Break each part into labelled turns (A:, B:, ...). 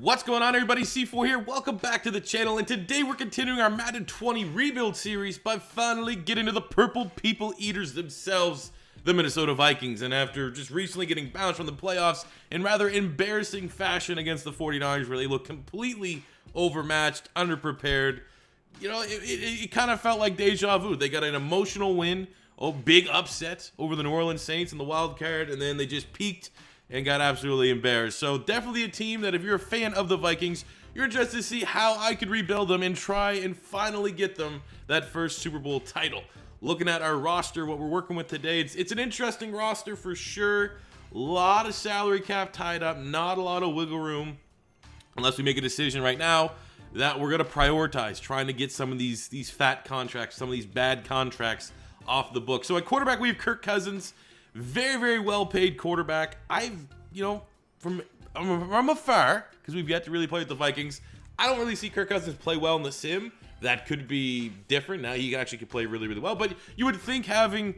A: What's going on, everybody? C4 here. Welcome back to the channel, and today we're continuing our Madden 20 rebuild series by finally getting to the purple people eaters themselves, the Minnesota Vikings. And after just recently getting bounced from the playoffs in rather embarrassing fashion against the 49ers, where they looked completely overmatched, underprepared, you know, it kind of felt like deja vu. They got an emotional win, a big upset over the New Orleans Saints in the wild card, and then they just peaked and got absolutely embarrassed. So definitely a team that if you're a fan of the Vikings, you're interested to see how I could rebuild them and try and finally get them that first Super Bowl title. Looking at our roster, what we're working with today, it's an interesting roster for sure. A lot of salary cap tied up, not a lot of wiggle room, unless we make a decision right now that we're going to prioritize trying to get some of these fat contracts, some of these bad contracts off the book. So at quarterback, we have Kirk Cousins. Very, very well-paid quarterback. From afar, because we've yet to really play with the Vikings, I don't really see Kirk Cousins play well in the sim. That could be different. Now he actually could play really, really well. But you would think having,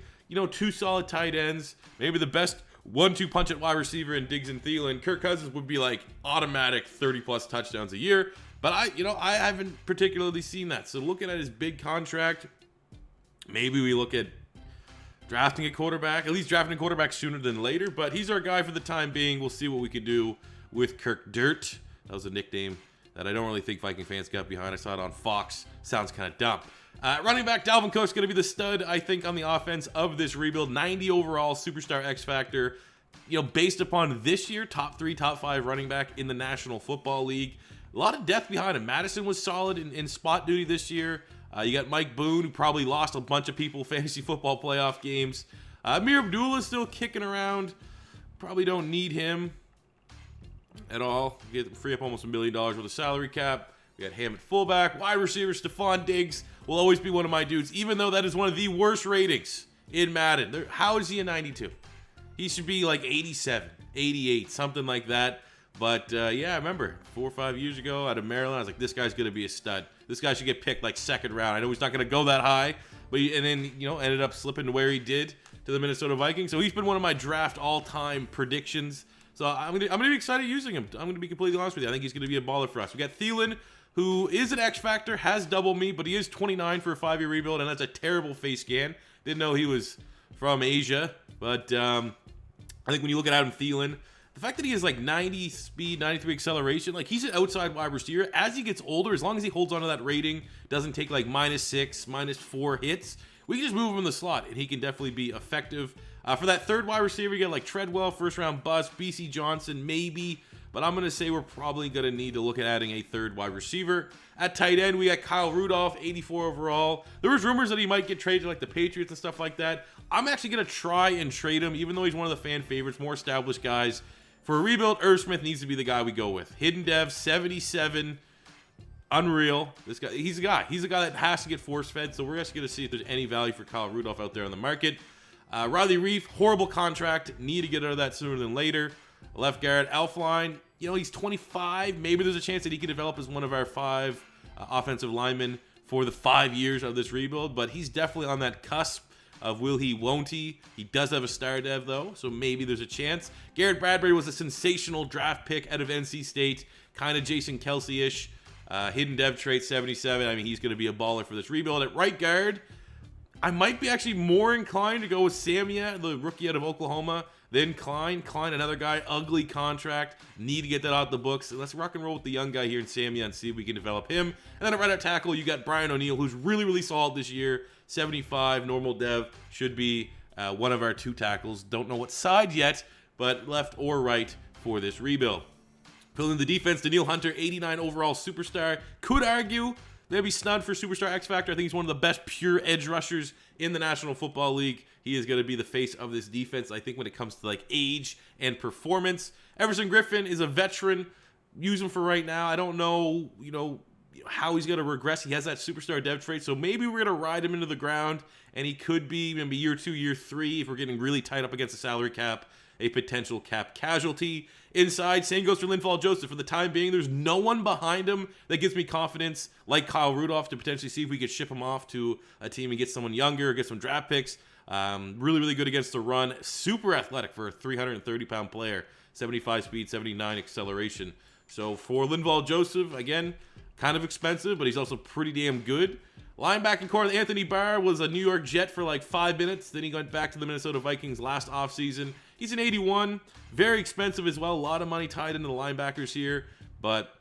A: two solid tight ends, maybe the best 1-2 punch at wide receiver in Diggs and Thielen, Kirk Cousins would be like automatic 30-plus touchdowns a year. But I haven't particularly seen that. So looking at his big contract, maybe we look at drafting a quarterback, at least drafting a quarterback sooner than later, but he's our guy for the time being. We'll see what we can do with Kirk Dirt. That was a nickname that I don't really think Viking fans got behind. I saw it on Fox. Sounds kind of dumb. Running back, Dalvin Cook's going to be the stud, I think, on the offense of this rebuild. 90 overall, superstar X Factor. Based upon this year, top 3, top 5 running back in the National Football League. A lot of depth behind him. Madison was solid in spot duty this year. You got Mike Boone, who probably lost a bunch of people fantasy football playoff games. Amir Abdullah's still kicking around. Probably don't need him at all. Free up almost $1 million with a salary cap. We got Ham at fullback. Wide receiver Stephon Diggs will always be one of my dudes, even though that is one of the worst ratings in Madden. How is he a 92? He should be like 87, 88, something like that. But, I remember 4 or 5 years ago out of Maryland, I was like, this guy's going to be a stud. This guy should get picked like second round. I know he's not going to go that high, but ended up slipping to where he did to the Minnesota Vikings. So he's been one of my draft all-time predictions. So I'm gonna be excited using him. I'm going to be completely honest with you. I think he's going to be a baller for us. We got Thielen, who is an X Factor, has double me, but he is 29 for a 5-year rebuild, and that's a terrible face scan. Didn't know he was from Asia, but I think when you look at Adam Thielen, the fact that he has like 90 speed, 93 acceleration, like he's an outside wide receiver. As he gets older, as long as he holds onto that rating, doesn't take like -6, -4 hits, we can just move him in the slot, and he can definitely be effective. For that third wide receiver, you got like Treadwell, first round bust, BC Johnson, maybe. But I'm going to say we're probably going to need to look at adding a third wide receiver. At tight end, we got Kyle Rudolph, 84 overall. There was rumors that he might get traded to like the Patriots and stuff like that. I'm actually going to try and trade him, even though he's one of the fan favorites, more established guys. For a rebuild, Irv Smith needs to be the guy we go with. Hidden Dev, 77, unreal. This guy, he's a guy. He's a guy that has to get force-fed, so we're just going to see if there's any value for Kyle Rudolph out there on the market. Riley Reif, horrible contract. Need to get out of that sooner than later. Left guard, Elfline. He's 25. Maybe there's a chance that he could develop as one of our 5 offensive linemen for the 5 years of this rebuild, but he's definitely on that cusp of will he, won't he. He does have a star dev, though, so maybe there's a chance. Garrett Bradbury was a sensational draft pick out of NC State, kind of Jason Kelsey-ish. Hidden dev trait, 77. I mean, he's going to be a baller for this rebuild. At right guard, I might be actually more inclined to go with Samia, the rookie out of Oklahoma, than Klein. Klein, another guy, ugly contract. Need to get that out the books. So let's rock and roll with the young guy here in Samia and see if we can develop him. And then at right at tackle, you got Brian O'Neill, who's really, really solid this year. 75, normal dev, should be one of our 2 tackles. Don't know what side yet, but left or right for this rebuild. Filling the defense, Daniil Hunter, 89 overall superstar. Could argue maybe snubbed for superstar X Factor. I think he's one of the best pure edge rushers in the National Football League. He is going to be the face of this defense, I think, when it comes to like age and performance. Everson Griffin is a veteran. Use him for right now. I don't know, how he's going to regress. He has that superstar dev trait, so maybe we're going to ride him into the ground, and he could be maybe year 2, year 3, if we're getting really tight up against the salary cap, a potential cap casualty. Inside, same goes for Linval Joseph. For the time being, there's no one behind him that gives me confidence, like Kyle Rudolph, to potentially see if we could ship him off to a team and get someone younger, get some draft picks. Really, really good against the run. Super athletic for a 330-pound player. 75 speed, 79 acceleration. So for Linval Joseph, again, kind of expensive, but he's also pretty damn good. Linebacking core, Anthony Barr was a New York Jet for like 5 minutes. Then he went back to the Minnesota Vikings last offseason. He's an 81. Very expensive as well. A lot of money tied into the linebackers here. But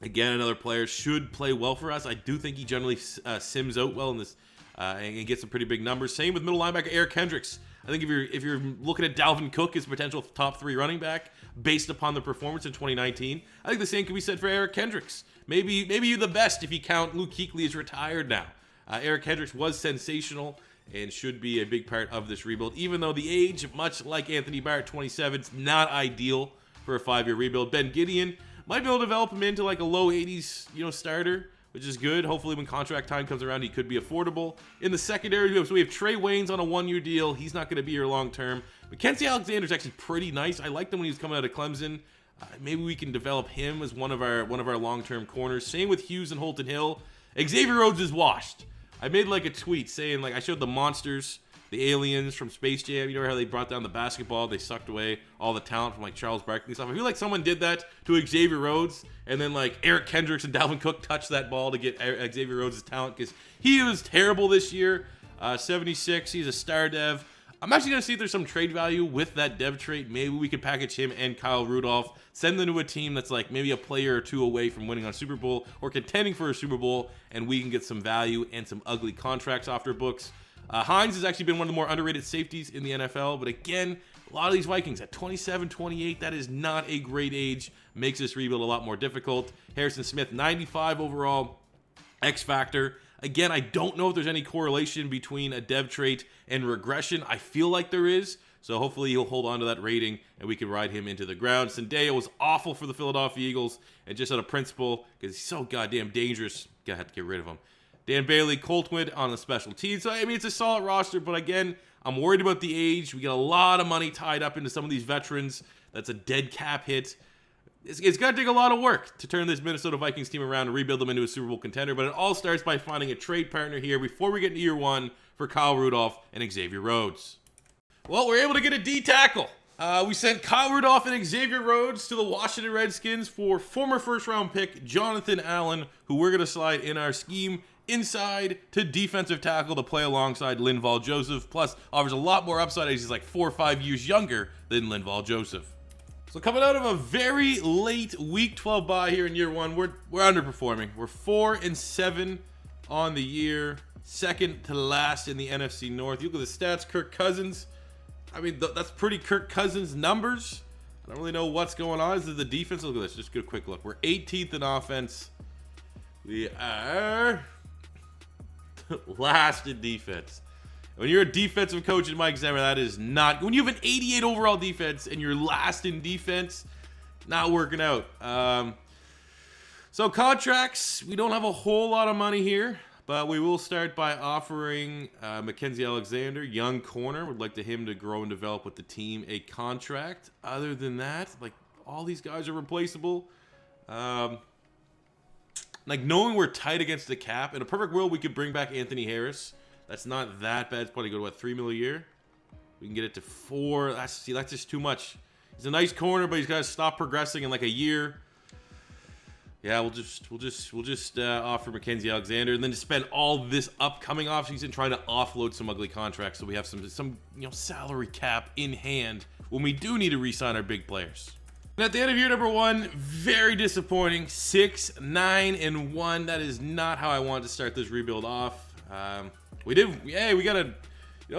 A: again, another player should play well for us. I do think he generally sims out well in this and gets some pretty big numbers. Same with middle linebacker Eric Kendricks. I think if you're looking at Dalvin Cook as potential top 3 running back based upon the performance in 2019, I think the same can be said for Eric Kendricks. Maybe you're the best if you count Luke Kuechly is retired now. Eric Kendricks was sensational and should be a big part of this rebuild, even though the age, much like Anthony Barr at 27, is not ideal for a 5-year rebuild. Ben Gideon might be able to develop him into like a low 80s, starter, which is good. Hopefully when contract time comes around, he could be affordable. In the secondary, so we have Trey Waynes on a 1-year deal. He's not going to be here long term. Mackenzie Alexander's actually pretty nice. I liked him when he was coming out of Clemson. Maybe we can develop him as one of our long-term corners. Same with Hughes and Holton Hill. Xavier Rhodes is washed. I made like a tweet saying I showed the monsters, the aliens from Space Jam. You know how they brought down the basketball? They sucked away all the talent from Charles Barkley stuff. I feel like someone did that to Xavier Rhodes, and then Eric Kendricks and Dalvin Cook touched that ball to get Xavier Rhodes' talent because he was terrible this year. 76, he's a star dev. I'm actually going to see if there's some trade value with that dev trait. Maybe we could package him and Kyle Rudolph, send them to a team that's maybe a player or two away from winning on Super Bowl or contending for a Super Bowl, and we can get some value and some ugly contracts off their books. Hines has actually been one of the more underrated safeties in the NFL, but again, a lot of these Vikings at 27, 28, that is not a great age. Makes this rebuild a lot more difficult. Harrison Smith, 95 overall, X Factor. Again, I don't know if there's any correlation between a dev trait and regression. I feel like there is, so hopefully he'll hold on to that rating and we can ride him into the ground. Sendeo was awful for the Philadelphia Eagles, and just out of principle, because he's so goddamn dangerous, gonna have to get rid of him. Dan Bailey, Coltwood on the special teams. So, it's a solid roster, but again, I'm worried about the age. We got a lot of money tied up into some of these veterans. That's a dead cap hit. It's going to take a lot of work to turn this Minnesota Vikings team around and rebuild them into a Super Bowl contender, but it all starts by finding a trade partner here before we get into year 1 for Kyle Rudolph and Xavier Rhodes. Well, we're able to get a D tackle. We sent Kyle Rudolph and Xavier Rhodes to the Washington Redskins for former first-round pick Jonathan Allen, who we're going to slide in our scheme inside to defensive tackle to play alongside Linval Joseph, plus offers a lot more upside as he's 4 or 5 years younger than Linval Joseph. So coming out of a very late Week 12 bye here in year 1, we're underperforming. We're 4-7 on the year, second to last in the NFC North. You look at the stats, Kirk Cousins. That's pretty Kirk Cousins numbers. I don't really know what's going on. This is the defense. Look at this. Just get a quick look. We're 18th in offense. We are last in defense. When you're a defensive coach in Mike Zimmer, that is not... When you have an 88 overall defense and you're last in defense, not working out. So contracts, we don't have a whole lot of money here, but we will start by offering Mackenzie Alexander, young corner. Would like him to grow and develop with the team, a contract. Other than that, all these guys are replaceable. Knowing we're tight against the cap, in a perfect world, we could bring back Anthony Harris. That's not that bad. It's probably go to $3 million a year. We can get it to 4. That's just too much. He's a nice corner, but he's got to stop progressing in a year. Yeah, we'll just offer Mackenzie Alexander, and then to spend all this upcoming offseason trying to offload some ugly contracts, so we have some salary cap in hand when we do need to re-sign our big players. And at the end of year number 1, very disappointing. 6-9-1. That is not how I wanted to start this rebuild off. We got a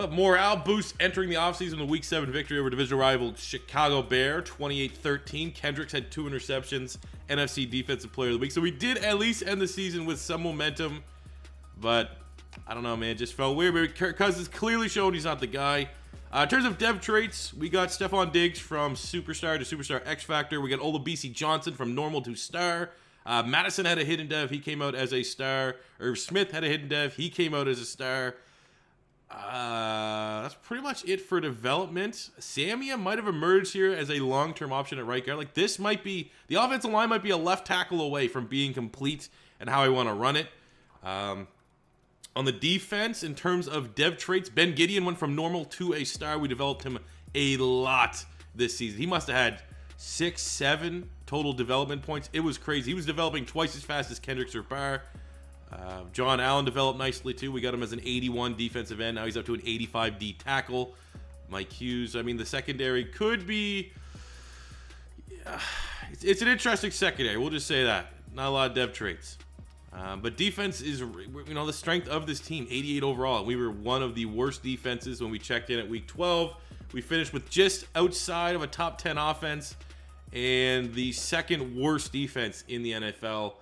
A: morale boost entering the offseason. The Week 7 victory over divisional rival Chicago Bear, 28-13. Kendricks had 2 interceptions, NFC Defensive Player of the Week. So we did at least end the season with some momentum, but I don't know, man. Just felt weird. But Kirk Cousins clearly showing he's not the guy. In terms of dev traits, we got Stephon Diggs from Superstar to Superstar X Factor. We got Olabisi Johnson from Normal to Star. Madison had a hidden dev. He came out as a star. Irv Smith had a hidden dev. He came out as a star. That's pretty much it for development. Samia might have emerged here as a long-term option at right guard. This might be... The offensive line might be a left tackle away from being complete and how I want to run it. On the defense, in terms of dev traits, Ben Gideon went from normal to a star. We developed him a lot this season. He must have had 6, 7 total development points. It was crazy. He was developing twice as fast as Kendrick Surbar. John Allen developed nicely too. We got him as an 81 defensive end. Now he's up to an 85 D tackle. Mike Hughes. I mean, the secondary could be... it's an interesting secondary. We'll just say that. Not a lot of dev traits. But defense is, the strength of this team. 88 overall. We were one of the worst defenses when we checked in at week 12. We finished with just outside of a top 10 offense and the second worst defense in the NFL.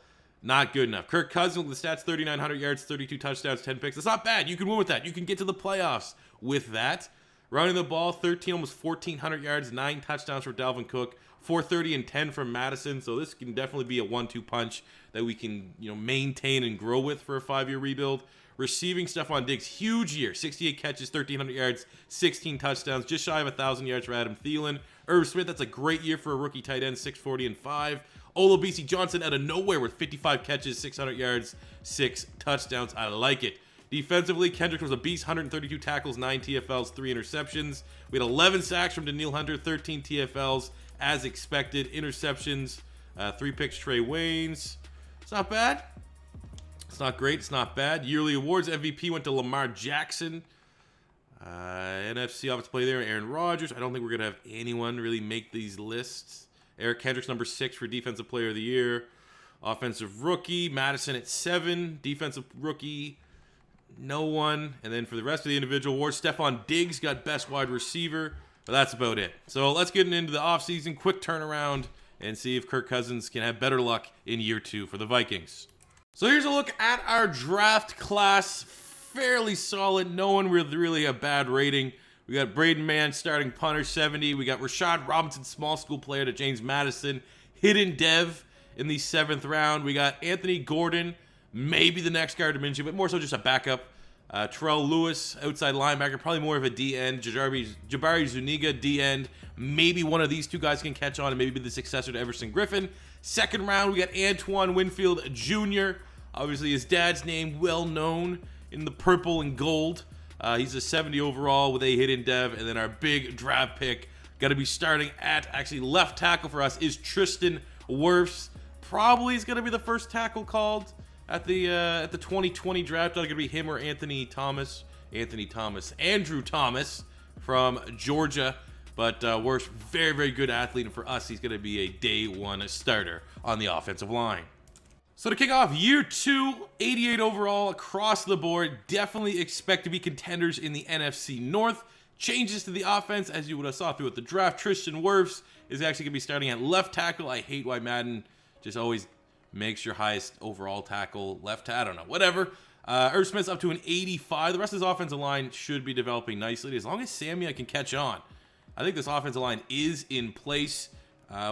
A: Not good enough. Kirk Cousins with the stats, 3,900 yards, 32 touchdowns, 10 picks. That's not bad. You can win with that. You can get to the playoffs with that. Running the ball, 13, almost 1,400 yards, 9 touchdowns for Dalvin Cook, 430 and 10 from Madison. So this can definitely be a 1-2 punch that we can, maintain and grow with for a 5-year rebuild. Receiving, Stephon Diggs, huge year. 68 catches, 1,300 yards, 16 touchdowns, just shy of 1,000 yards for Adam Thielen. Irv Smith, that's a great year for a rookie tight end, 640 and 5. Olabisi Johnson out of nowhere with 55 catches, 600 yards, 6 touchdowns. I like it. Defensively, Kendrick was a beast, 132 tackles, 9 TFLs, 3 interceptions. We had 11 sacks from Daniil Hunter, 13 TFLs, as expected. Interceptions, 3 picks, Trey Waynes. It's not bad. It's not great. It's not bad. Yearly awards, MVP went to Lamar Jackson. NFC Offensive Player there, Aaron Rodgers. I don't think we're going to have anyone really make these lists. Eric Kendricks, number 6 for Defensive Player of the Year. Offensive Rookie, Madison at 7. Defensive Rookie, no one. And then for the rest of the individual awards, Stephon Diggs got Best Wide Receiver. But that's about it. So let's get into the offseason, quick turnaround, and see if Kirk Cousins can have better luck in year 2 for the Vikings. So here's a look at our draft class. Fairly solid. No one with really a bad rating. We got Braden Mann, starting punter, 70. We got Rashad Robinson, small school player, to James Madison, hidden dev in the 7th round. We got Anthony Gordon, maybe the next guard to Minshew, but more so just a backup. Terrell Lewis, outside linebacker, probably more of a D-end. Jabari Zuniga, D-end. Maybe one of these two guys can catch on and maybe be the successor to Everson Griffin. 2nd round, we got Antoine Winfield Jr. Obviously, his dad's name, well known in the purple and gold. He's a 70 overall with a hidden dev. And then our big draft pick, got to be starting at, actually left tackle for us, is Tristan Wirfs. Probably is going to be the first tackle called at the 2020 draft. It's going to be him or Andrew Thomas from Georgia. But Wirfs, very, very good athlete. And for us, he's going to be a day 1 starter on the offensive line. So to kick off year 2, 88 overall across the board. Definitely expect to be contenders in the NFC North. Changes to the offense, as you would have saw throughout the draft. Tristan Wirfs is actually going to be starting at left tackle. I hate why Madden just always makes your highest overall tackle left tackle. I don't know, whatever. Irv Smith's up to an 85. The rest of his offensive line should be developing nicely. As long as Sammy can catch on, I think this offensive line is in place.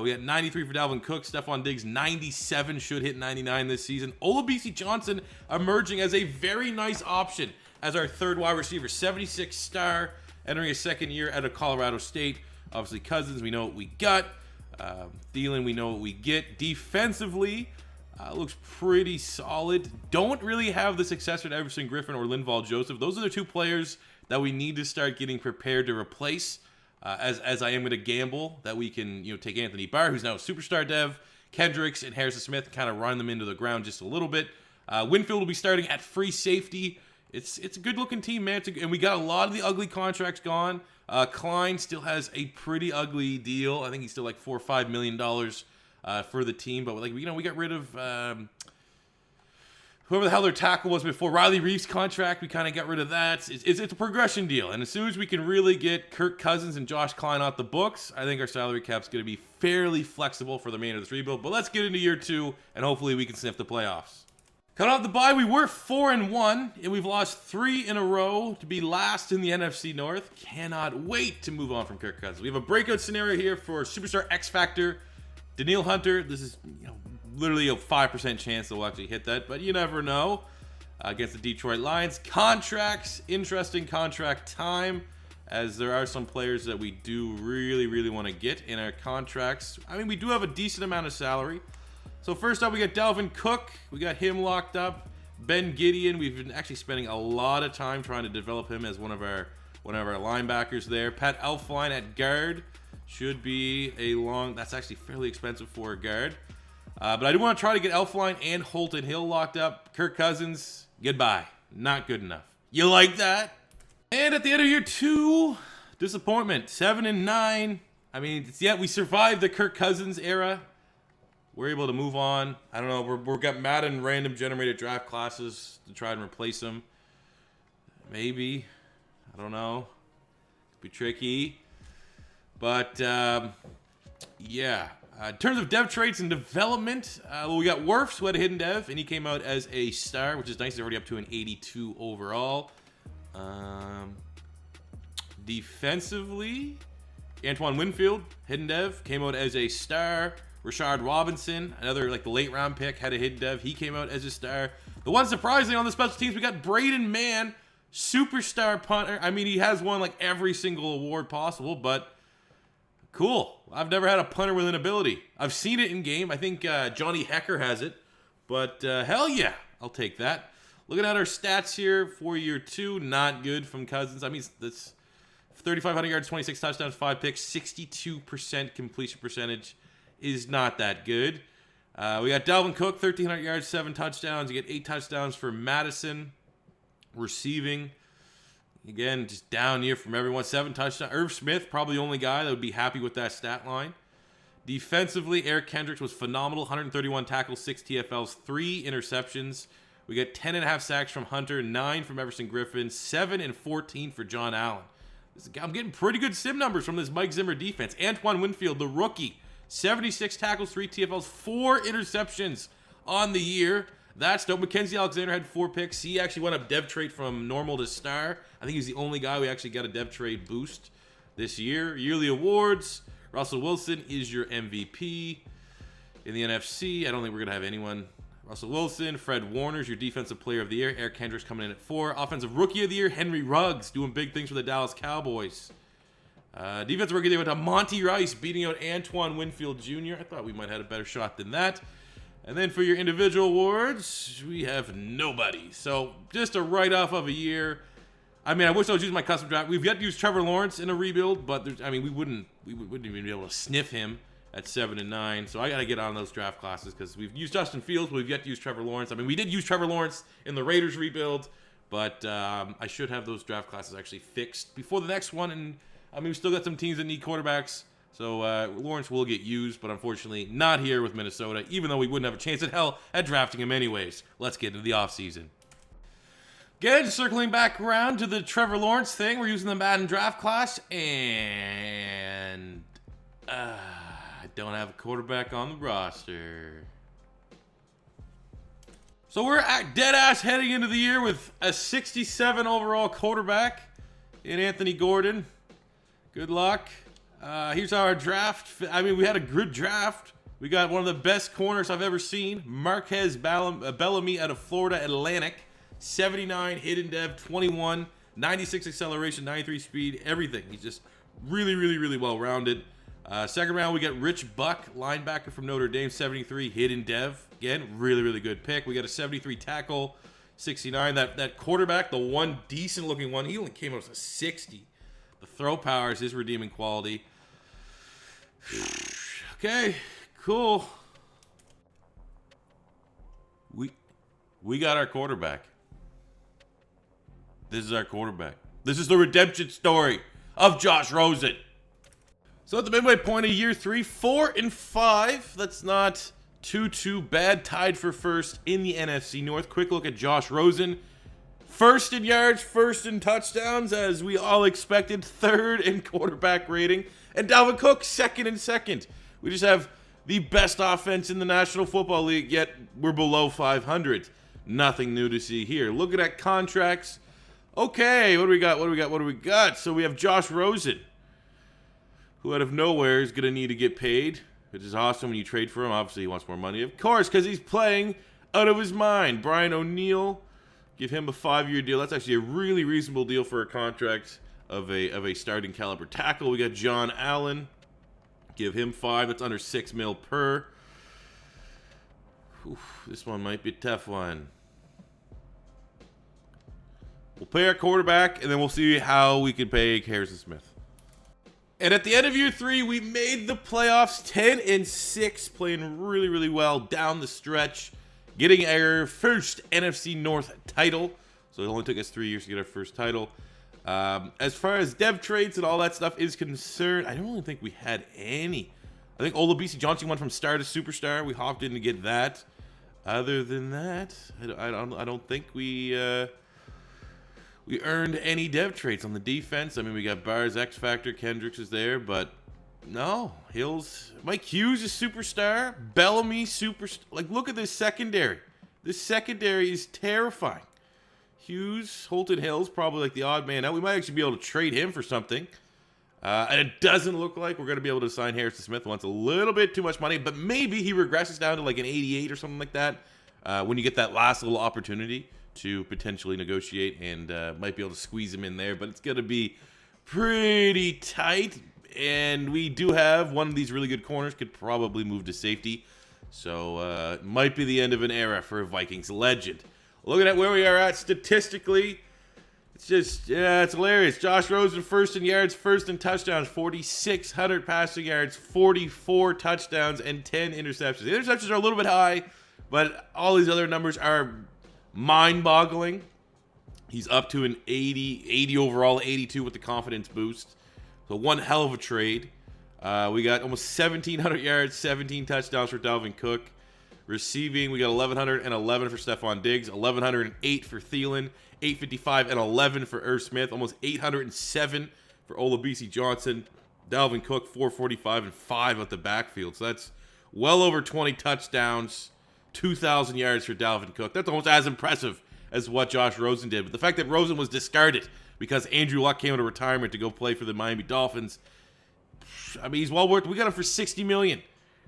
A: We got 93 for Dalvin Cook. Stephon Diggs, 97, should hit 99 this season. Olabisi Johnson emerging as a very nice option as our 3rd wide receiver. 76 star, entering his 2nd year out of Colorado State. Obviously, Cousins, we know what we got. Thielen, we know what we get. Defensively, looks pretty solid. Don't really have the successor to Everson Griffin or Linval Joseph. Those are the 2 players that we need to start getting prepared to replace. As I am going to gamble that we can, take Anthony Barr, who's now a superstar dev, Kendricks and Harrison Smith, kind of run them into the ground just a little bit. Winfield will be starting at free safety. It's a good-looking team, man. And we got a lot of the ugly contracts gone. Klein still has a pretty ugly deal. I think he's still like $4 or $5 million for the team. But we got rid of whoever the hell their tackle was before. Riley Reef's contract, we kind of got rid of that. It's a progression deal. And as soon as we can really get Kirk Cousins and Josh Klein off the books, I think our salary cap's going to be fairly flexible for the remainder of this rebuild. But let's get into year 2, and hopefully we can sniff the playoffs. Coming off the bye, we were 4-1, and we've lost 3 in a row to be last in the NFC North. Cannot wait to move on from Kirk Cousins. We have a breakout scenario here for superstar X Factor, Daniil Hunter. This is, literally a 5% chance they'll actually hit that, but you never know. Against the Detroit Lions. Contracts, interesting contract time, as there are some players that we do really, really want to get in our contracts. I mean, we do have a decent amount of salary. So first up, we got Dalvin Cook. We got him locked up. Ben Gideon, we've been actually spending a lot of time trying to develop him as one of our linebackers there. Pat Elflein at guard Should be a long... That's actually fairly expensive for a guard. But I do want to try to get Elflein and Holton Hill locked up. Kirk Cousins, goodbye. Not good enough. You like that? And at the end of year 2, disappointment. 7-9. I mean, yeah, we survived the Kirk Cousins era. We're able to move on. I don't know. We've got Madden random generated draft classes to try and replace them. Maybe. I don't know. Could be tricky. But, yeah. In terms of dev traits and development, well, we got Wirfs, who had a hidden dev, and he came out as a star, which is nice. He's already up to an 82 overall. Defensively, Antoine Winfield, hidden dev, came out as a star. Rashard Robinson, another like the late round pick, had a hidden dev. He came out as a star. The one surprising on the special teams, we got Braden Mann, superstar punter. I mean, he has won like every single award possible, but cool. I've never had a punter with an ability. I've seen it in game. I think Johnny Hecker has it, but hell yeah, I'll take that. Looking at our stats here for year 2, not good from Cousins. I mean, that's 3,500 yards, 26 touchdowns, 5 picks, 62% completion percentage is not that good. We got Dalvin Cook, 1,300 yards, 7 touchdowns. You get 8 touchdowns for Madison. Receiving, again, just down year from everyone. 7 touchdowns. Irv Smith, probably the only guy that would be happy with that stat line. Defensively, Eric Kendricks was phenomenal. 131 tackles, 6 TFLs, 3 interceptions. We got 10.5 sacks from Hunter, 9 from Everson Griffin, 7 and 14 for John Allen. I'm getting pretty good sim numbers from this Mike Zimmer defense. Antoine Winfield, the rookie, 76 tackles, 3 TFLs, 4 interceptions on the year. That's dope. Mackenzie Alexander had 4 picks. He actually went up dev trait from normal to star. I think he's the only guy we actually got a dev trait boost this year. Yearly awards. Russell Wilson is your MVP. In the NFC, I don't think we're going to have anyone. Russell Wilson. Fred Warner's your defensive player of the year. Eric Kendricks coming in at 4. Offensive rookie of the year, Henry Ruggs, doing big things for the Dallas Cowboys. Defensive rookie of the year went to Monty Rice, beating out Antoine Winfield Jr. I thought we might have had a better shot than that. And then for your individual awards, we have nobody. So just a write-off of a year. I mean, I wish I was using my custom draft. We've yet to use Trevor Lawrence in a rebuild, but I mean, we wouldn't even be able to sniff him at 7-9. So I got to get on those draft classes because we've used Justin Fields, but we've yet to use Trevor Lawrence. I mean, we did use Trevor Lawrence in the Raiders rebuild, but I should have those draft classes actually fixed before the next one. And I mean, we still got some teams that need quarterbacks. So Lawrence will get used, but unfortunately not here with Minnesota, even though we wouldn't have a chance at hell at drafting him anyways. Let's get into the offseason. Again, circling back around to the Trevor Lawrence thing, we're using the Madden draft class, and I don't have a quarterback on the roster. So we're dead ass heading into the year with a 67 overall quarterback in Anthony Gordon. Good luck. Here's our draft. I mean, we had a good draft. We got one of the best corners I've ever seen. Marquez Bellamy out of Florida Atlantic. 79 hidden dev, 21, 96 acceleration, 93 speed, everything. He's just really, really, really well-rounded. Second round, we got Rich Buck, linebacker from Notre Dame, 73 hidden dev. Again, really, really good pick. We got a 73 tackle, 69. That quarterback, the one decent-looking one, he only came out as a 60. The throw power is his redeeming quality. Okay, cool. We got our quarterback. This is our quarterback. This is the redemption story of Josh Rosen. So at the midway point of year 3, 4-5. That's not too bad. Tied for first in the NFC North. Quick look at Josh Rosen. First in yards, first in touchdowns, as we all expected. Third in quarterback rating. And Dalvin Cook, second in second. We just have the best offense in the National Football League, yet we're below 500. Nothing new to see here. Looking at contracts. Okay, what do we got? So we have Josh Rosen, who out of nowhere is going to need to get paid, which is awesome when you trade for him. Obviously, he wants more money, of course, because he's playing out of his mind. Brian O'Neill, give him a 5-year deal. That's actually a really reasonable deal for a contract of a starting caliber tackle. We got John Allen, give him 5. That's under $6 million per. Oof, this one might be a tough one. We'll pay our quarterback, and then we'll see how we can pay Harrison Smith. And at the end of year 3, we made the playoffs 10-6, playing really, really well down the stretch, getting our first NFC North title. So it only took us 3 years to get our first title. As far as dev trades and all that stuff is concerned, I don't really think we had any. I think Olabisi Johnson went from star to superstar. We hopped in to get that. Other than that, I don't think we earned any dev traits on the defense. I mean, we got Bars, X Factor, Kendricks is there, but no. Hills, Mike Hughes is superstar. Bellamy, superstar. Like, look at this secondary. This secondary is terrifying. Hughes, Holton Hills, probably like the odd man out. We might actually be able to trade him for something. And it doesn't look like we're going to be able to sign Harrison Smith. Wants a little bit too much money, but maybe he regresses down to like an 88 or something like that when you get that last little opportunity to potentially negotiate, and might be able to squeeze him in there. But it's going to be pretty tight, and we do have one of these really good corners, could probably move to safety. So it might be the end of an era for a Vikings legend. Looking at where we are at statistically, it's just, yeah, it's hilarious. Josh Rosen first in yards, first in touchdowns, 4,600 passing yards, 44 touchdowns, and 10 interceptions. The interceptions are a little bit high, but all these other numbers are mind-boggling. He's up to an 80 overall, 82 with the confidence boost. So one hell of a trade. We got almost 1,700 yards, 17 touchdowns for Dalvin Cook. Receiving, we got 1,111 for Stephon Diggs, 1,108 for Thielen, 855 and 11 for Irv Smith, almost 807 for Olabisi Johnson. Dalvin Cook, 445 and 5 at the backfield. So that's well over 20 touchdowns, 2,000 yards for Dalvin Cook. That's almost as impressive as what Josh Rosen did. But the fact that Rosen was discarded because Andrew Luck came out of retirement to go play for the Miami Dolphins, I mean, he's well worth. We got him for $60 million.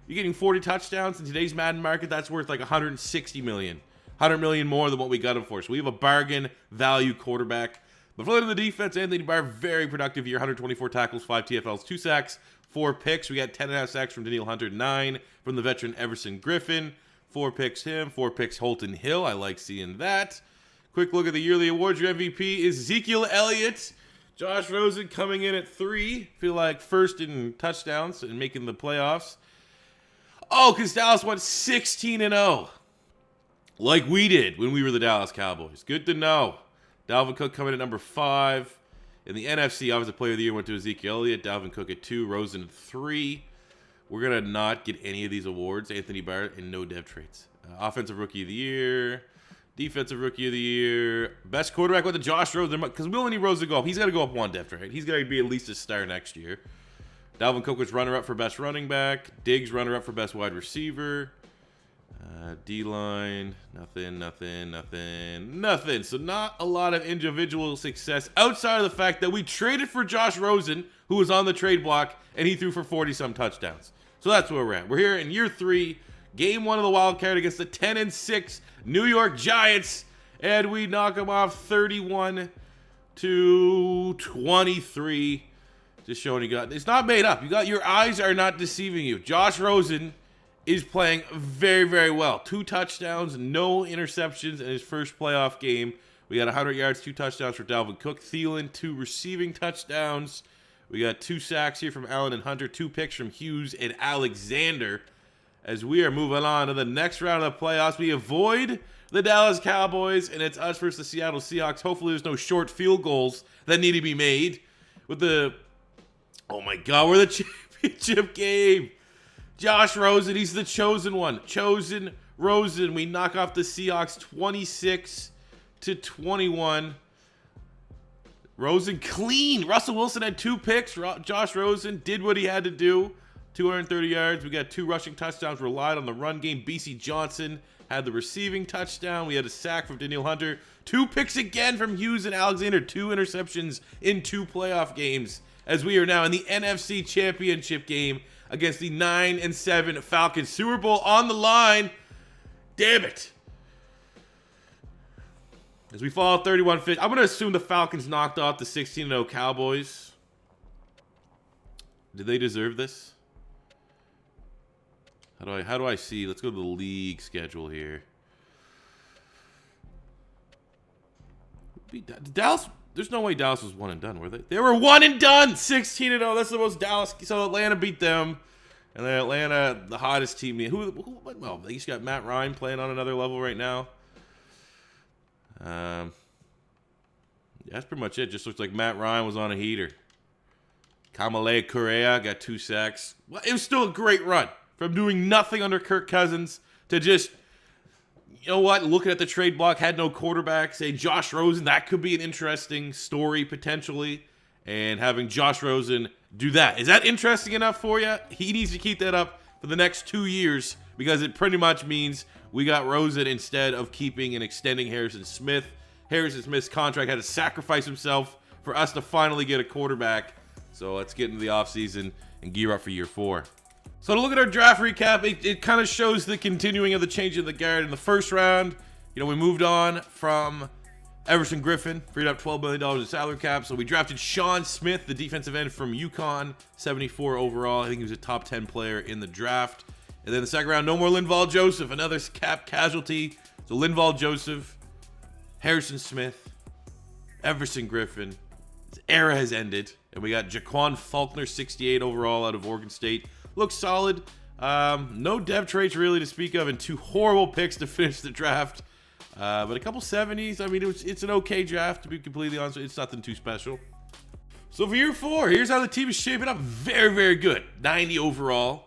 A: You're getting 40 touchdowns in today's Madden market. That's worth like $160 million. $100 million more than what we got him for. So we have a bargain value quarterback. But for the defense, Anthony Barr, very productive year. 124 tackles, 5 TFLs, 2 sacks, 4 picks. We got 10.5 sacks from Danielle Hunter, 9 from the veteran Everson Griffin. 4 picks him, 4 picks Holton Hill. I like seeing that. Quick look at the yearly awards. Your MVP is Ezekiel Elliott. Josh Rosen coming in at 3. Feel like first in touchdowns and making the playoffs. Oh, because Dallas went 16-0. Like we did when we were the Dallas Cowboys. Good to know. Dalvin Cook coming at number 5. In the NFC, Offensive Player of the Year went to Ezekiel Elliott. Dalvin Cook at 2. Rosen at 3. We're going to not get any of these awards. Anthony Barrett and no dev traits. Offensive Rookie of the Year. Defensive Rookie of the Year. Best quarterback went to Josh Rosen. Because we only need Rosen to go up. He's got to go up 1 dev trait. He's got to be at least a star next year. Dalvin Cook was runner-up for best running back. Diggs runner-up for best wide receiver. D-line, nothing. So not a lot of individual success outside of the fact that we traded for Josh Rosen, who was on the trade block, and he threw for 40-some touchdowns. So that's where we're at. We're here in year 3, game 1 of the wild card against the 10-6 New York Giants, and we knock them off 31-23. Just showing you got it's not made up. Your eyes are not deceiving you. Josh Rosen is playing very, very well. 2 touchdowns, no interceptions in his first playoff game. We got 100 yards, 2 touchdowns for Dalvin Cook. Thielen, 2 receiving touchdowns. We got 2 sacks here from Allen and Hunter, 2 picks from Hughes and Alexander. As we are moving on to the next round of the playoffs, we avoid the Dallas Cowboys, and it's us versus the Seattle Seahawks. Hopefully there's no short field goals that need to be made. With the, oh my God, we're the championship game. Josh Rosen, he's the chosen one. Chosen Rosen. We knock off the Seahawks 26-21. Rosen clean. Russell Wilson had 2 picks. Josh Rosen did what he had to do. 230 yards. We got 2 rushing touchdowns. Relied on the run game. BC Johnson had the receiving touchdown. We had a sack from Danielle Hunter. 2 picks again from Hughes and Alexander. 2 interceptions in 2 playoff games. As we are now in the NFC Championship game against the 9-7 Falcons. Super Bowl on the line. Damn it. As we fall 31-50. I'm going to assume the Falcons knocked off the 16-0 Cowboys. Did they deserve this? How do I see? Let's go to the league schedule here. Dallas there's no way Dallas was 1 and done, were they? They were 1 and done, 16-0. That's the most Dallas. So Atlanta beat them, and then Atlanta, the hottest team. Well, they just got Matt Ryan playing on another level right now. Yeah, that's pretty much it. Just looks like Matt Ryan was on a heater. Kamalei Correa got 2 sacks. Well, it was still a great run from doing nothing under Kirk Cousins to just, you know what, looking at the trade block, had no quarterback, say Josh Rosen, that could be an interesting story potentially, and having Josh Rosen do that. Is that interesting enough for you? He needs to keep that up for the next 2 years because it pretty much means we got Rosen instead of keeping and extending Harrison Smith. Harrison Smith's contract had to sacrifice himself for us to finally get a quarterback. So let's get into the offseason and gear up for year 4. So to look at our draft recap, it kind of shows the continuing of the change of the guard. In the first round, you know, we moved on from Everson Griffin, freed up $12 million in salary cap. So we drafted Sean Smith, the defensive end from UConn, 74 overall. I think he was a top 10 player in the draft. And then the second round, no more Linval Joseph, another cap casualty. So Linval Joseph, Harrison Smith, Everson Griffin. His era has ended. And we got Jaquan Faulkner, 68 overall out of Oregon State. Looks solid. No dev traits really to speak of, and 2 horrible picks to finish the draft. But a couple 70s. I mean, it's an okay draft, to be completely honest. It's nothing too special. So for year 4, here's how the team is shaping up. Very, very good. 90 overall.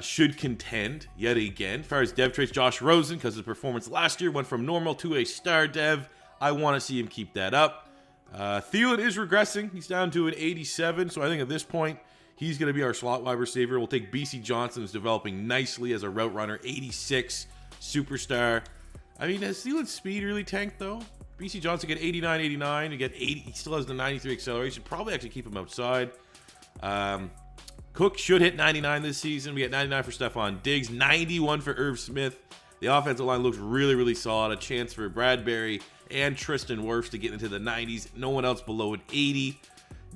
A: Should contend yet again. As far as dev traits, Josh Rosen, because his performance last year went from normal to a star dev. I want to see him keep that up. Thielen is regressing. He's down to an 87. So I think at this point, he's going to be our slot wide receiver. We'll take BC Johnson, who's developing nicely as a route runner. 86, superstar. I mean, has Thielen's speed really tanked, though? BC Johnson get 89, 89. He get 80. He still has the 93 acceleration. Probably actually keep him outside. Cook should hit 99 this season. We got 99 for Stephon Diggs, 91 for Irv Smith. The offensive line looks really, really solid. A chance for Bradbury and Tristan Wirfs to get into the 90s. No one else below an 80.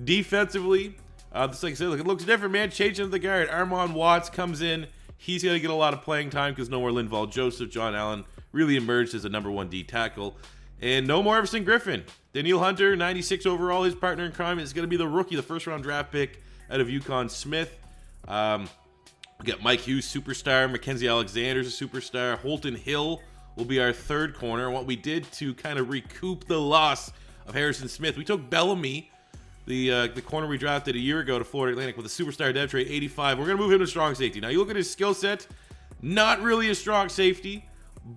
A: Defensively, just like I said, look, it looks different, man. Changing of the guard. Armon Watts comes in. He's going to get a lot of playing time because no more Linval Joseph. John Allen really emerged as a number 1 D tackle. And no more Everson Griffin. Daniil Hunter, 96 overall. His partner in crime is going to be the rookie, the first-round draft pick out of UConn Smith. We got Mike Hughes, superstar. Mackenzie Alexander's a superstar. Holton Hill will be our 3rd corner. What we did to kind of recoup the loss of Harrison Smith, we took Bellamy, the corner we drafted a year ago to Florida Atlantic with a superstar dev trait, 85. We're going to move him to strong safety. Now, you look at his skill set, not really a strong safety,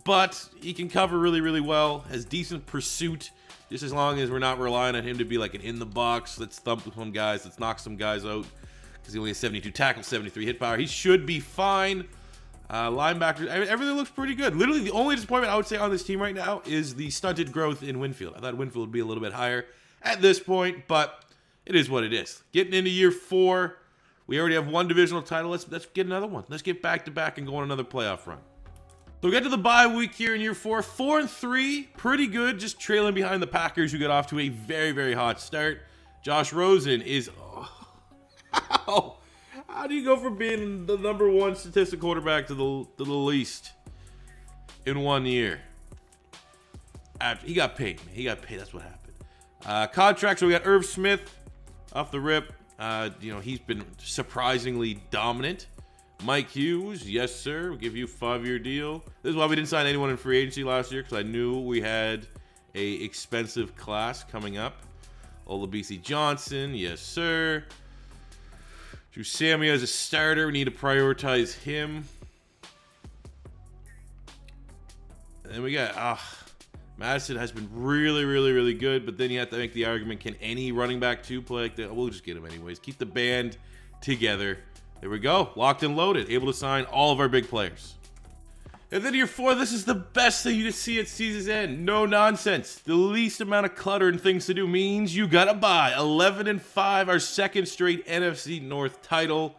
A: but he can cover really, really well, has decent pursuit, just as long as we're not relying on him to be like an in-the-box, let's thump some guys, let's knock some guys out, because he only has 72 tackles, 73 hit power. He should be fine. Linebackers, everything looks pretty good. Literally, the only disappointment I would say on this team right now is the stunted growth in Winfield. I thought Winfield would be a little bit higher at this point, but it is what it is. Getting into year 4, we already have 1 divisional title. Let's get another one. Let's get back-to-back and go on another playoff run. So we get to the bye week here in year 4. 4-3, pretty good, just trailing behind the Packers, who got off to a very, very hot start. Josh Rosen is... How do you go from being the number 1 statistic quarterback to the least in 1 year? He got paid, man. He got paid. That's what happened. Contracts, so we got Irv Smith off the rip. He's been surprisingly dominant. Mike Hughes, yes, sir. We'll give you a 5-year deal. This is why we didn't sign anyone in free agency last year, because I knew we had a expensive class coming up. Olabisi Johnson, yes, sir. Drew Samia as a starter. We need to prioritize him. And then we got... Madison has been really, really, really good, but then you have to make the argument, can any running back 2 play like that? We'll just get him anyways. Keep the band together. There we go. Locked and loaded. Able to sign all of our big players. And then year 4, this is the best thing you can see at season's end. No nonsense. The least amount of clutter and things to do means you gotta buy. 11-5, our 2nd straight NFC North title.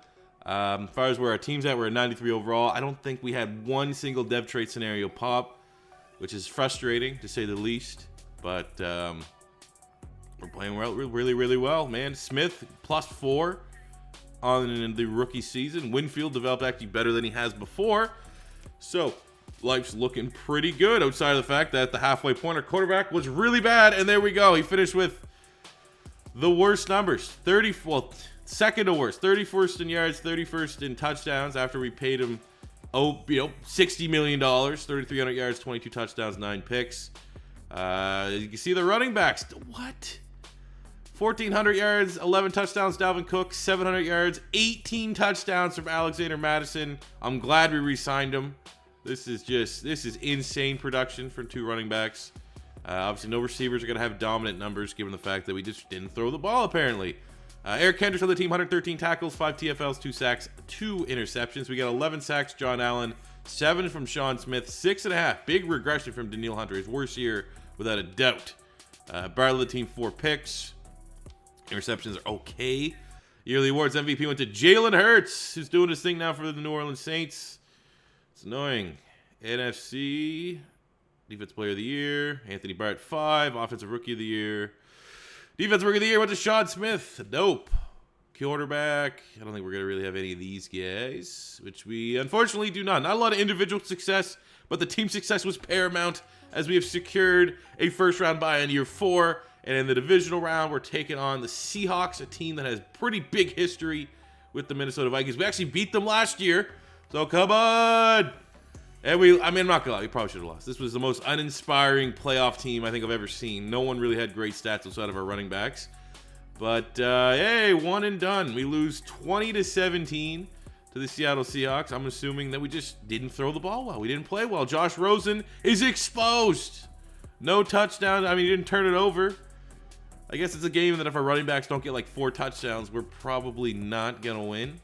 A: As far as where our team's at, we're at 93 overall. I don't think we had 1 single dev trait scenario pop, which is frustrating to say the least. But we're playing really, really well, man. Smith +4 on the rookie season. Winfield developed actually better than he has before. So, life's looking pretty good outside of the fact that the halfway point, our quarterback was really bad. And there we go. He finished with the worst numbers. Second to worst. 31st in yards, 31st in touchdowns after we paid him, $60 million. 3,300 yards, 22 touchdowns, 9 picks. You can see the running backs. What? 1,400 yards, 11 touchdowns, Dalvin Cook. 700 yards, 18 touchdowns from Alexander Mattison. I'm glad we re-signed him. This is insane production from 2 running backs. Obviously, no receivers are going to have dominant numbers given the fact that we just didn't throw the ball, apparently. Eric Kendricks on the team, 113 tackles, 5 TFLs, 2 sacks, 2 interceptions. We got 11 sacks, John Allen, 7 from Sean Smith, 6.5. Big regression from Daniil Hunter. His worst year, without a doubt. Bartlett, the team, 4 picks. Interceptions are okay. Yearly awards MVP went to Jalen Hurts, who's doing his thing now for the New Orleans Saints. It's annoying. NFC, Defensive Player of the Year, Anthony Barrett, 5. Offensive Rookie of the Year. Defensive Rookie of the Year went to Sean Smith. Nope. Quarterback, I don't think we're going to really have any of these guys, which we unfortunately do not. Not a lot of individual success, but the team success was paramount as we have secured a first-round bye in year 4. And in the divisional round, we're taking on the Seahawks, a team that has pretty big history with the Minnesota Vikings. We actually beat them last year, so come on. And I'm not gonna lie, we probably should have lost. This was the most uninspiring playoff team I think I've ever seen. No one really had great stats outside of our running backs. But hey, one and done. We lose 20-17 to the Seattle Seahawks. I'm assuming that we just didn't throw the ball well. We didn't play well. Josh Rosen is exposed. No touchdowns. I mean, he didn't turn it over. I guess it's a game that if our running backs don't get like 4 touchdowns, we're probably not going to win.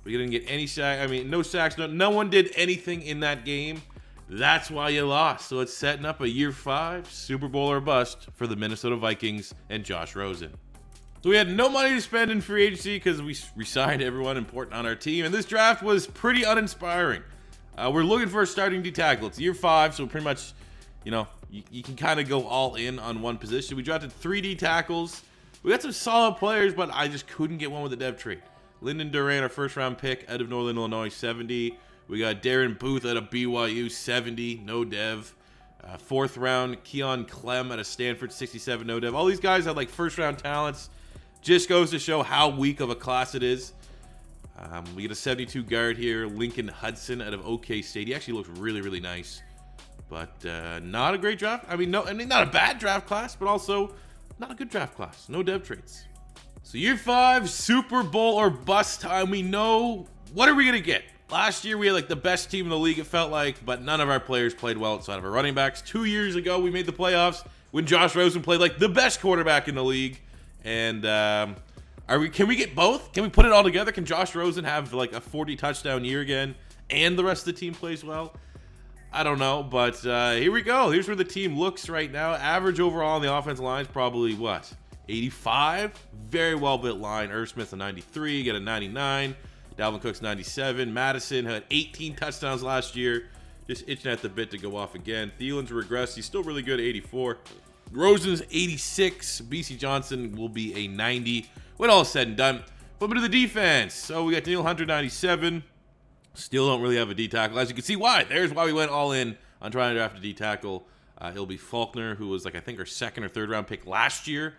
A: We didn't get any sacks. I mean, no sacks. No one did anything in that game. That's why you lost. So it's setting up a year 5 Super Bowl or bust for the Minnesota Vikings and Josh Rosen. So we had no money to spend in free agency because we re-signed everyone important on our team. And this draft was pretty uninspiring. We're looking for a starting D tackle. It's year 5, so pretty much, you can kind of go all in on one position. We drafted 3 D tackles. We got some solid players, but I just couldn't get one with a dev trade. Lyndon Durant, our first-round pick out of Northern Illinois, 70. We got Darren Booth out of BYU, 70, no dev. 4th round, Keon Clem out of Stanford, 67, no dev. All these guys had like first-round talents. Just goes to show how weak of a class it is. We get a 72 guard here, Lincoln Hudson out of OK State. He actually looks really, really nice. But not a great draft. I mean, not a bad draft class, but also not a good draft class. No dev traits. So year 5, Super Bowl or bust time. We know, what are we going to get? Last year, we had like the best team in the league, it felt like, but none of our players played well outside of our running backs. 2 years ago, we made the playoffs when Josh Rosen played like the best quarterback in the league. And can we get both? Can we put it all together? Can Josh Rosen have like a 40 touchdown year again and the rest of the team plays well? I don't know, but here we go. Here's where the team looks right now. Average overall on the offensive line is probably, 85? Very well-built line. Irv Smith a 93, get a 99. Dalvin Cook's 97. Madison had 18 touchdowns last year. Just itching at the bit to go off again. Thielen's regressed. He's still really good at 84. Rosen's 86. BC Johnson will be a 90 when all is said and done. Flip into the defense. So we got Daniil Hunter, 97. Still don't really have a D tackle. As you can see why. There's why we went all in on trying to draft a D tackle. It'll be Faulkner, who was I think our 2nd or 3rd round pick last year.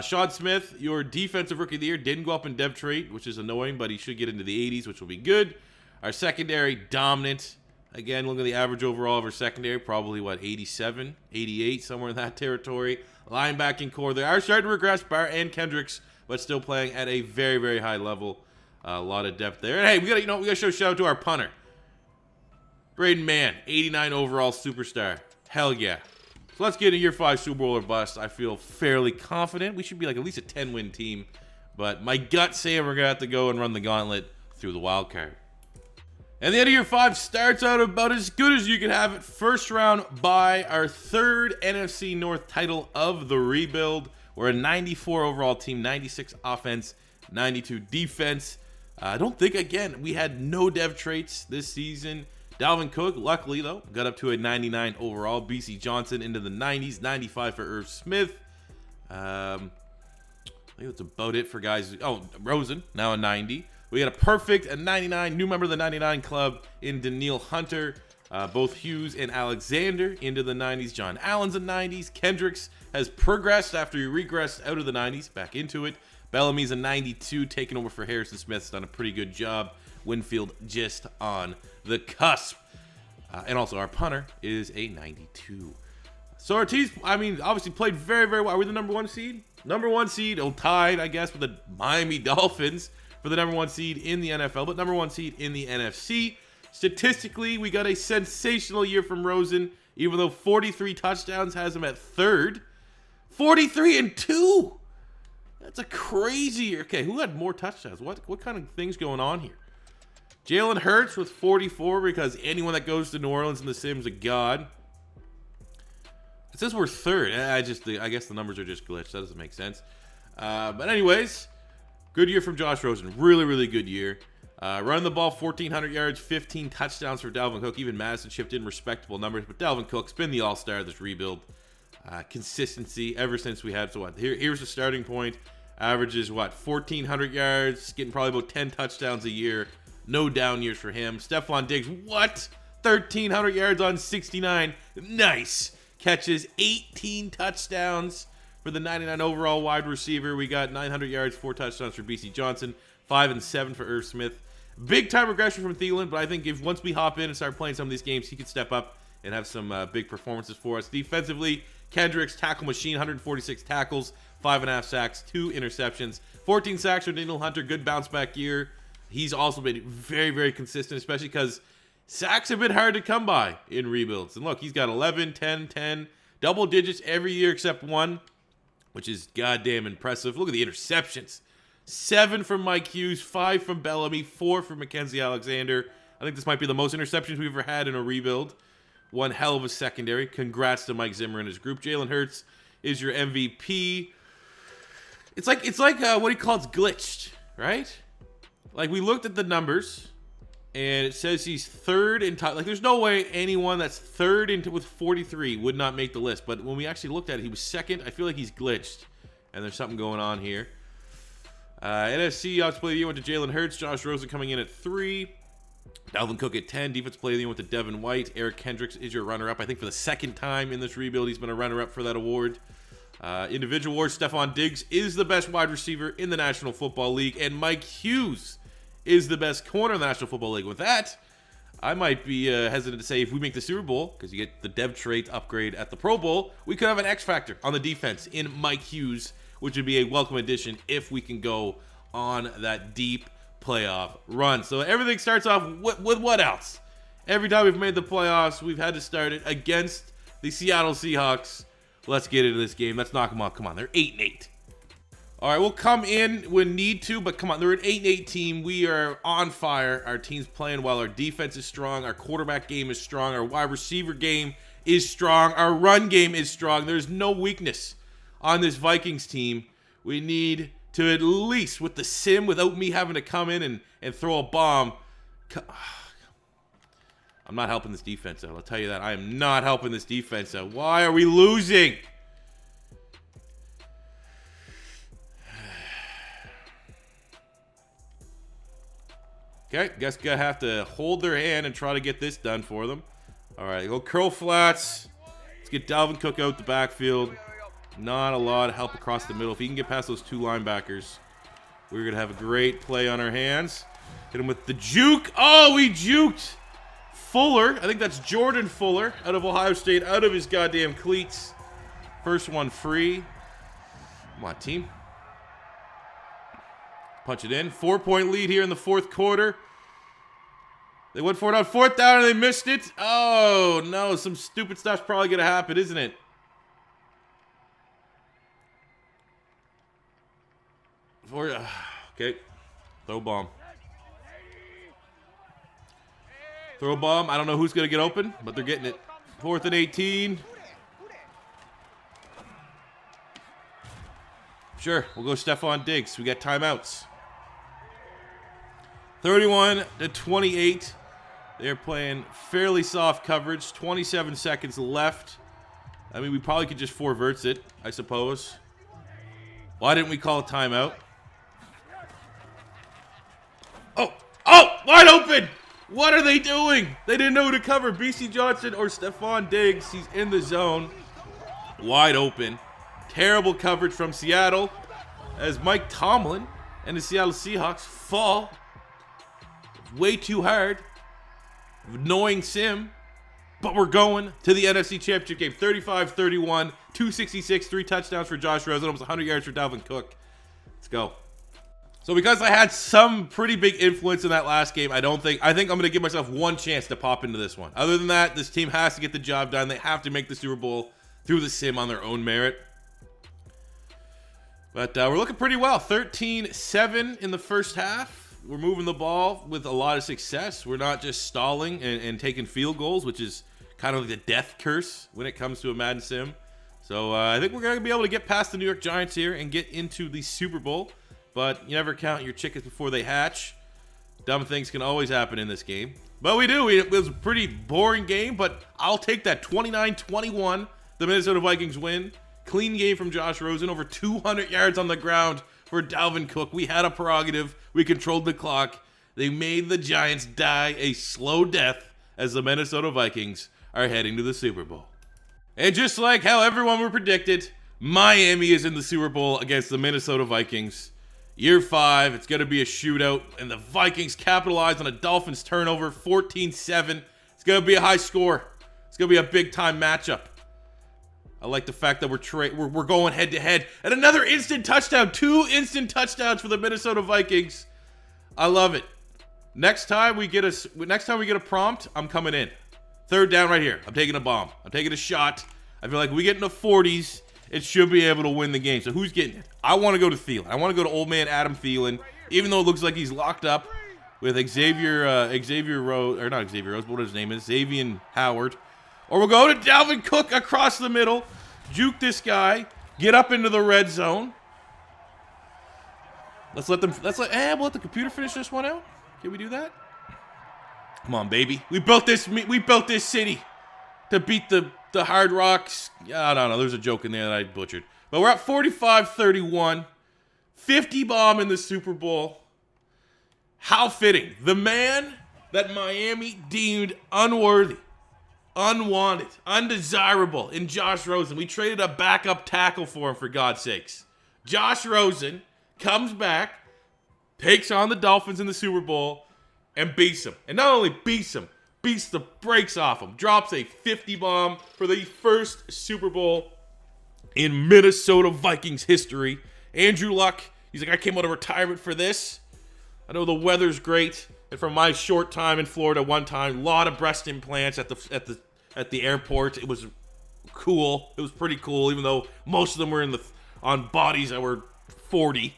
A: Sean Smith, your defensive rookie of the year, didn't go up in dev trait, which is annoying, but he should get into the 80s, which will be good. Our secondary, dominant. Again, look at the average overall of our secondary, probably 87, 88, somewhere in that territory. Linebacking core, they are starting to regress, Barr and Kendricks, but still playing at a very, very high level. A lot of depth there. And hey, we gotta show shout out to our punter. Braden Mann, 89 overall superstar. Hell yeah. So let's get a year 5 Super Bowl or bust. I feel fairly confident. We should be like at least a 10-win team. But my gut's saying we're gonna have to go and run the gauntlet through the wild card. And the end of year 5 starts out about as good as you can have it. First round bye, our 3rd NFC North title of the rebuild. We're a 94 overall team, 96 offense, 92 defense. I don't think, again, we had no dev traits this season. Dalvin Cook, luckily, though, got up to a 99 overall. BC Johnson into the 90s, 95 for Irv Smith. I think that's about it for guys. Oh, Rosen, now a 90. We got a perfect, a 99, new member of the 99 club in Daniil Hunter. Both Hughes and Alexander into the 90s. John Allen's a 90s. Kendricks has progressed after he regressed out of the 90s, back into it. Bellamy's a 92, taking over for Harrison Smith's done a pretty good job. Winfield just on the cusp. And also our punter is a 92. So Ortiz, I mean, obviously played very, very well. Are we the number 1 seed? Number 1 seed, tied, I guess, with the Miami Dolphins for the number 1 seed in the NFL, but number 1 seed in the NFC. Statistically, we got a sensational year from Rosen, even though 43 touchdowns has him at third. 43-2. That's a crazy year. Okay, who had more touchdowns? What kind of things going on here? Jalen Hurts with 44 because anyone that goes to New Orleans in the Sim's a god. It says we're third. I guess the numbers are just glitched. That doesn't make sense. But anyways, good year from Josh Rosen. Really, really good year. Running the ball 1,400 yards, 15 touchdowns for Dalvin Cook. Even Madison chipped in respectable numbers. But Dalvin Cook's been the all-star of this rebuild. Consistency ever since we had, so what? Here's the starting point. Averages, 1,400 yards, getting probably about 10 touchdowns a year. No down years for him. Stephon Diggs, 1,300 yards on 69. Nice. Catches 18 touchdowns for the 99 overall wide receiver. We got 900 yards, 4 touchdowns for BC Johnson, 5 and 7 for Irv Smith. Big time regression from Thielen, but I think if once we hop in and start playing some of these games, he could step up and have some big performances for us. Defensively, Kendricks, tackle machine, 146 tackles, 5.5 sacks, 2 interceptions, 14 sacks for Daniel Hunter. Good bounce back year. He's also been very, very consistent, especially because sacks have been hard to come by in rebuilds. And look, he's got 11, 10, 10, double digits every year except one, which is goddamn impressive. Look at the interceptions. 7 from Mike Hughes, 5 from Bellamy, 4 from Mackenzie Alexander. I think this might be the most interceptions we've ever had in a rebuild. One hell of a secondary. Congrats to Mike Zimmer and his group. Jalen Hurts is your MVP. It's like what he calls glitched, right? Like, we looked at the numbers, and it says he's third in like, there's no way anyone that's third with 43 would not make the list. But when we actually looked at it, he was second. I feel like he's glitched, and there's something going on here. NFC Offensive Player of the Year went to Jalen Hurts. Josh Rosen coming in at 3. Dalvin Cook at 10. Defensive Player of the Year went to Devin White. Eric Kendricks is your runner-up. I think for the second time in this rebuild, he's been a runner-up for that award. Individual awards, Stephon Diggs is the best wide receiver in the National Football League, and Mike Hughes is the best corner in the National Football League. With that, I might be hesitant to say if we make the Super Bowl, because you get the dev trait upgrade at the Pro Bowl, we could have an X factor on the defense in Mike Hughes, which would be a welcome addition if we can go on that deep playoff run. So everything starts off with what else? Every time we've made the playoffs, we've had to start it against the Seattle Seahawks. Let's get into this game. Let's knock them off. Come on, they're 8-8. All right, we'll come in when need to, but come on, they're an 8-8 team. We are on fire. Our team's playing well. Our defense is strong. Our quarterback game is strong. Our wide receiver game is strong. Our run game is strong. There's no weakness on this Vikings team. We need to at least, with the sim, without me having to come in and throw a bomb. I'm not helping this defense out. I'll tell you that. I am not helping this defense out. Why are we losing? Okay, guess gonna have to hold their hand and try to get this done for them. All right, go curl flats. Let's get Dalvin Cook out the backfield. Not a lot of help across the middle. If he can get past those 2 linebackers, we're gonna have a great play on our hands. Hit him with the juke. Oh, we juked Fuller. I think that's Jordan Fuller out of Ohio State, out of his goddamn cleats. First one free. Come on, team. Punch it in. 4-point lead here in the 4th quarter. They went for it on 4th down and they missed it. Oh, no. Some stupid stuff's probably going to happen, isn't it? Okay. Throw a bomb. Throw a bomb. I don't know who's going to get open, but they're getting it. 4th and 18. Sure. We'll go Stephon Diggs. We got timeouts. 31-28. They're playing fairly soft coverage. 27 seconds left. I mean, we probably could just 4 verts it, I suppose. Why didn't we call a timeout? Oh, wide open. What are they doing? They didn't know who to cover. BC Johnson or Stephon Diggs. He's in the zone. Wide open. Terrible coverage from Seattle as Mike Tomlin and the Seattle Seahawks fall. Way too hard. Annoying sim. But we're going to the NFC Championship game. 35-31, 266, 3 touchdowns for Josh Rosen, almost 100 yards for Dalvin Cook. Let's go. So because I had some pretty big influence in that last game, I think I'm going to give myself one chance to pop into this one. Other than that, this team has to get the job done. They have to make the Super Bowl through the sim on their own merit. But we're looking pretty well. 13-7 in the first half. We're moving the ball with a lot of success. We're not just stalling and taking field goals, which is kind of like the death curse when it comes to a Madden sim. So I think we're going to be able to get past the New York Giants here and get into the Super Bowl. But you never count your chickens before they hatch. Dumb things can always happen in this game. But we do. It was a pretty boring game, but I'll take that 29-21. The Minnesota Vikings win. Clean game from Josh Rosen. Over 200 yards on the ground for Dalvin Cook. We had a prerogative. We controlled the clock. They made the Giants die a slow death as the Minnesota Vikings are heading to the Super Bowl. And just like how everyone were predicted, Miami is in the Super Bowl against the Minnesota Vikings. Year 5, it's going to be a shootout, and the Vikings capitalize on a Dolphins turnover, 14-7. It's going to be a high score. It's going to be a big-time matchup. I like the fact that we're going head-to-head. And another instant touchdown. 2 instant touchdowns for the Minnesota Vikings. I love it. Next time we get a prompt, I'm coming in. Third down right here. I'm taking a bomb. I'm taking a shot. I feel like we get in the 40s, it should be able to win the game. So who's getting it? I want to go to Thielen. I want to go to old man Adam Thielen, even though it looks like he's locked up with Xavier Rose, or not Xavier Rose, but what his name is, Xavier Howard. Or we'll go to Dalvin Cook across the middle, juke this guy, get up into the red zone. We'll let the computer finish this one out. Can we do that? Come on, baby. We built this city to beat the Hard Rocks. I don't know. There's a joke in there that I butchered. But we're at 45-31. 50 bomb in the Super Bowl. How fitting. The man that Miami deemed unworthy, unwanted, undesirable in Josh Rosen. We traded a backup tackle for him, for God's sakes. Josh Rosen comes back, takes on the Dolphins in the Super Bowl, and beats them. And not only beats them, beats the brakes off him. Drops a 50 bomb for the first Super Bowl in Minnesota Vikings history. Andrew Luck, he's like, I came out of retirement for this. I know the weather's great. And from my short time in Florida one time, a lot of breast implants at the airport. It was cool. It was pretty cool, even though most of them were on bodies that were 40.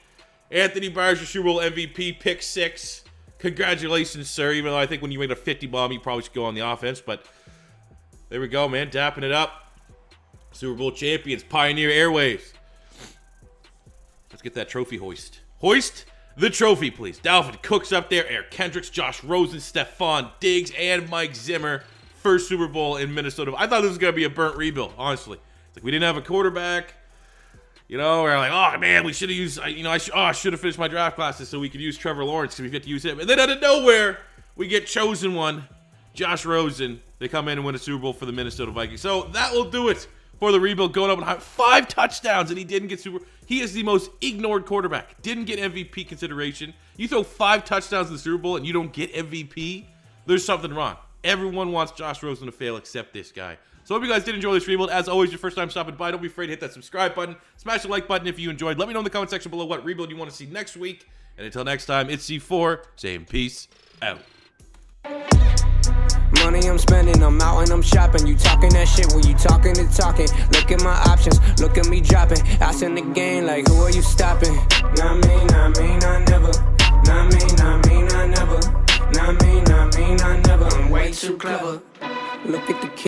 A: Anthony Barr's your Super Bowl MVP, pick 6. Congratulations, sir. Even though I think when you made a 50 bomb, you probably should go on the offense. But there we go, man. Dapping it up. Super Bowl champions, Pioneer Airwaves. Let's get that trophy hoist. Hoist the trophy, please. Dalvin Cook's up there. Eric Kendricks, Josh Rosen, Stephon Diggs, and Mike Zimmer. First Super Bowl in Minnesota. I thought this was going to be a burnt rebuild, honestly. It's like we didn't have a quarterback. You know, we're like, oh, man, we should have used, I should have finished my draft classes so we could use Trevor Lawrence because we get to use him. And then out of nowhere, we get chosen one, Josh Rosen. They come in and win a Super Bowl for the Minnesota Vikings. So that will do it for the rebuild. Going up and high. 5 touchdowns, and he didn't get Super Bowl. He is the most ignored quarterback. Didn't get MVP consideration. You throw 5 touchdowns in the Super Bowl and you don't get MVP, there's something wrong. Everyone wants Josh Rosen to fail except this guy. So I hope you guys did enjoy this rebuild. As always, your first time stopping by, don't be afraid to hit that subscribe button. Smash the like button if you enjoyed. Let me know in the comment section below what rebuild you want to see next week. And until next time, it's C4 saying peace out.
B: Money I'm spending, I'm out and I'm shopping. You talking that shit when you talking to talking. Look at my options, look at me dropping. Ass in the game, like who are you stopping? Not me, not me, not never. Not me, not me, not never. Not me, not me, not never. I'm way too clever. Look at the kid.